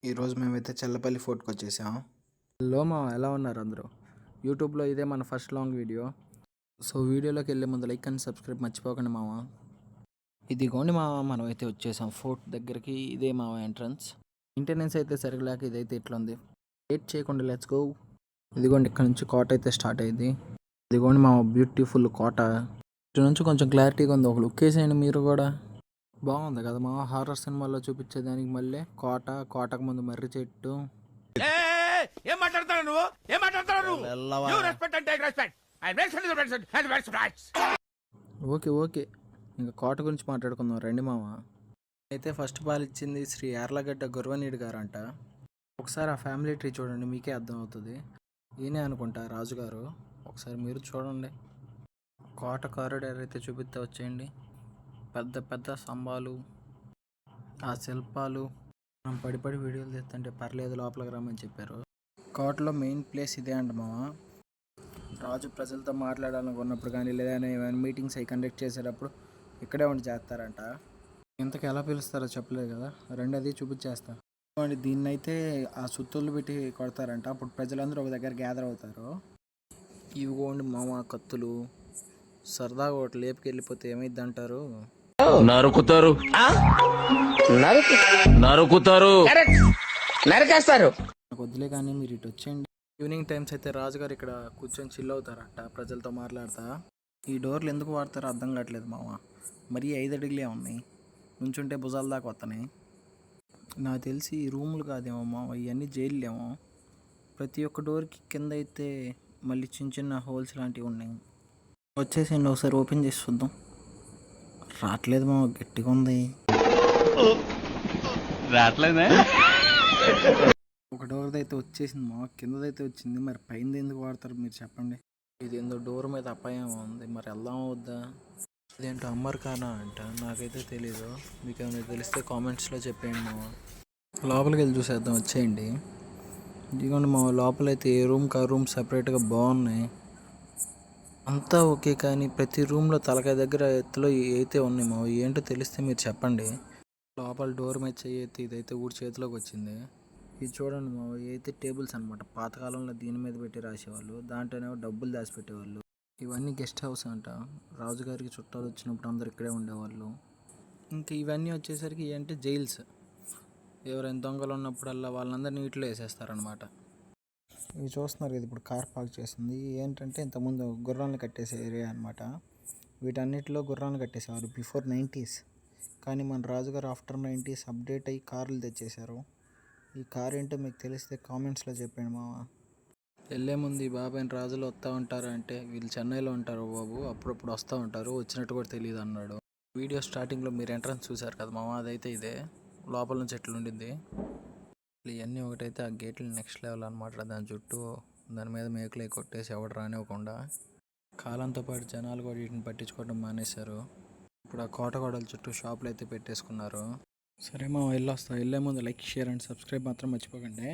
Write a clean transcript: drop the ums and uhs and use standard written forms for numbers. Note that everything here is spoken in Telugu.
ఈరోజు మేమైతే చల్లపల్లి ఫోర్ట్కి వచ్చేసాం. హలో మా ఎలా ఉన్నారు అందరూ? యూట్యూబ్లో ఇదే మన ఫస్ట్ లాంగ్ వీడియో. సో వీడియోలోకి వెళ్ళే ముందు లైక్ అండ్ సబ్స్క్రైబ్ మర్చిపోకండి మామ. ఇదిగోండి మామ, మనం అయితే వచ్చేసాం ఫోర్ట్ దగ్గరికి. ఇదే మామ ఎంట్రన్స్. మెయింటెనెన్స్ అయితే సరిగలేక ఇదైతే ఇట్లా ఉంది. వెయిట్ చేయకుండా లెట్స్ గో. ఇదిగోండి ఇక్కడ నుంచి కోట అయితే స్టార్ట్ అయింది. ఇదిగోండి మామ, బ్యూటిఫుల్ కోట. ఇటు నుంచి కొంచెం క్లారిటీగా ఉంది. ఒక లుక్ వేసేయండి మీరు కూడా. బాగుంది కదా మా హారర్ సినిమాల్లో చూపించేదానికి. మళ్ళీ కోటకు ముందు మర్రి చెట్టు. ఏం మాట్లాడతాడు నువ్వు? ఏం మాట్లాడతాడు ఓకే ఇంకా కోట గురించి మాట్లాడుకుందాం రండి మామ. అయితే ఫస్ట్ బాల్ ఇచ్చింది శ్రీ యార్లగడ్డ గుర్వనీయుడు గారంట. ఒకసారి ఆ ఫ్యామిలీ ట్రీ చూడండి, మీకే అర్థం అవుతుంది. ఈయనే అనుకుంటా రాజుగారు. ఒకసారి మీరు చూడండి. కోట కారిడార్ అయితే చూపిస్తే వచ్చేయండి. పెద్ద పెద్ద స్తంభాలు, ఆ శిల్పాలు. మనం పడి వీడియోలు తీస్తుంటే పర్లేదు లోపలికి రమ్మని చెప్పారు. కోటలో మెయిన్ ప్లేస్ ఇదే అంట మామ. రాజు ప్రజలతో మాట్లాడాలనుకున్నప్పుడు కానీ లేదా ఏమైనా మీటింగ్స్ అవి కండక్ట్ చేసేటప్పుడు ఇక్కడే ఉండి చేస్తారంట. ఇంతకు ఎలా పిలుస్తారో చెప్పలేదు కదా, అది చూపించేస్తా. దీన్ని అయితే ఆ సుత్తులు పెట్టి కొడతారంట. అప్పుడు ప్రజలందరూ ఒక దగ్గర గ్యాదర్ అవుతారు. ఇవిగోండి మామ కత్తులు. సరదాగా ఒకటి లేపుకెళ్ళిపోతే ఏమైద్ది అంటారు? నరుకుతారు, నరికేస్తారు. నాకు వద్దులే కానీ మీరు ఇటు వచ్చేయండి. ఈవినింగ్ టైమ్స్ అయితే రాజుగారు ఇక్కడ కూర్చొని చిల్ అవుతారట ప్రజలతో మాట్లాడతా. ఈ డోర్లు ఎందుకు వాడతారో అర్థం కావట్లేదు మామ. మరీ 5 అడుగులే ఉన్నాయి, నుంచుంటే భుజాల దాకా వస్తున్నాయి. నాకు తెలిసి ఈ రూములు కాదేమో మామ, ఇవన్నీ జైళ్ళేమో. ప్రతి ఒక్క డోర్కి కింద అయితే మళ్ళీ చిన్న చిన్న హోల్స్ లాంటివి ఉన్నాయి. వచ్చేసేయండి, ఒకసారి ఓపెన్ చేసి చూద్దాం. రావట్లేదు మామ, గట్టిగా ఉంది. రావట్లేదే. ఒక డోర్ది అయితే వచ్చేసింది మా, కిందదైతే వచ్చింది. మరి పైన ఎందుకు వాడతారు మీరు చెప్పండి. ఇది ఏందో డోర్ మీద అపాయం ఉంది, మరి వెళ్దాం వద్దా? ఇదేంటో అమర్కానా అంట, నాకైతే తెలీదు. మీకు ఏమైనా తెలిస్తే కామెంట్స్లో చెప్పేయండి మామ. లోపలికి వెళ్ళి చూసేద్దాం, వచ్చేయండి. ఇదిగోండి మా లోపలైతే ఏ రూమ్కి ఆ రూమ్ సపరేట్గా బాగున్నాయి. అంతా ఓకే, కానీ ప్రతి రూమ్లో తలకాయ దగ్గర ఎత్తులో అయితే ఉన్నాయి మా. ఏంటో తెలిస్తే మీరు చెప్పండి. లోపల డోర్ మీద చెయ్యి ఇదైతే ఊడి చేతిలోకి వచ్చింది. ఇది చూడండి మా, అయితే టేబుల్స్ అనమాట. పాతకాలంలో దీని మీద పెట్టి రాసేవాళ్ళు, దాంట్లోనేమో డబ్బులు దాచిపెట్టేవాళ్ళు. ఇవన్నీ గెస్ట్ హౌస్ అంట. రాజుగారికి చుట్టాలు వచ్చినప్పుడు అందరు ఇక్కడే ఉండేవాళ్ళు. ఇంకా ఇవన్నీ వచ్చేసరికి ఏంటంటే జైల్స్. ఎవరైనా దొంగలు ఉన్నప్పుడల్లా వాళ్ళందరినీ వీటిలో వేసేస్తారనమాట. ఇవి చూస్తున్నారు కదా, ఇప్పుడు కార్ పార్క్ చేస్తుంది. ఏంటంటే ఇంతకుముందు గుర్రాలను కట్టేసే ఏరియా అనమాట. వీటన్నిటిలో గుర్రాలను కట్టేసేవారు బిఫోర్ 90s. కానీ మన రాజుగారు ఆఫ్టర్ 90s అప్డేట్ అయ్యి కార్లు తెచ్చేశారు. ఈ కార్ ఏంటో మీకు తెలిస్తే కామెంట్స్లో చెప్పండి మామ. వెళ్ళే ముందు ఈ బాబాయిని రాజులు వస్తూ ఉంటారు అంటే, వీళ్ళు చెన్నైలో ఉంటారు బాబు, అప్పుడప్పుడు వస్తూ ఉంటారు, వచ్చినట్టు కూడా తెలియదు అన్నాడు. వీడియో స్టార్టింగ్లో మీరు ఎంట్రన్స్ చూశారు కదా మామ, అదైతే ఇదే. లోపల నుంచి ఎట్లా ఉండింది. ఇవన్నీ ఒకటైతే ఆ గేట్లు నెక్స్ట్ లెవెల్ అనమాట. దాని చుట్టూ దాని మీద మేకులే కొట్టేసి ఎవడు రానివ్వకుండా. కాలంతో పాటు జనాలు కూడా వీటిని పట్టించుకోవడం మానేశారు. ఇప్పుడు ఆ కోటగోడల చుట్టూ షాపులు అయితే పెట్టేసుకున్నారు. సరే మా వెళ్ళొస్తా. వెళ్ళే ముందు లైక్, షేర్ అండ్ సబ్స్క్రైబ్ మాత్రం మర్చిపోకండి.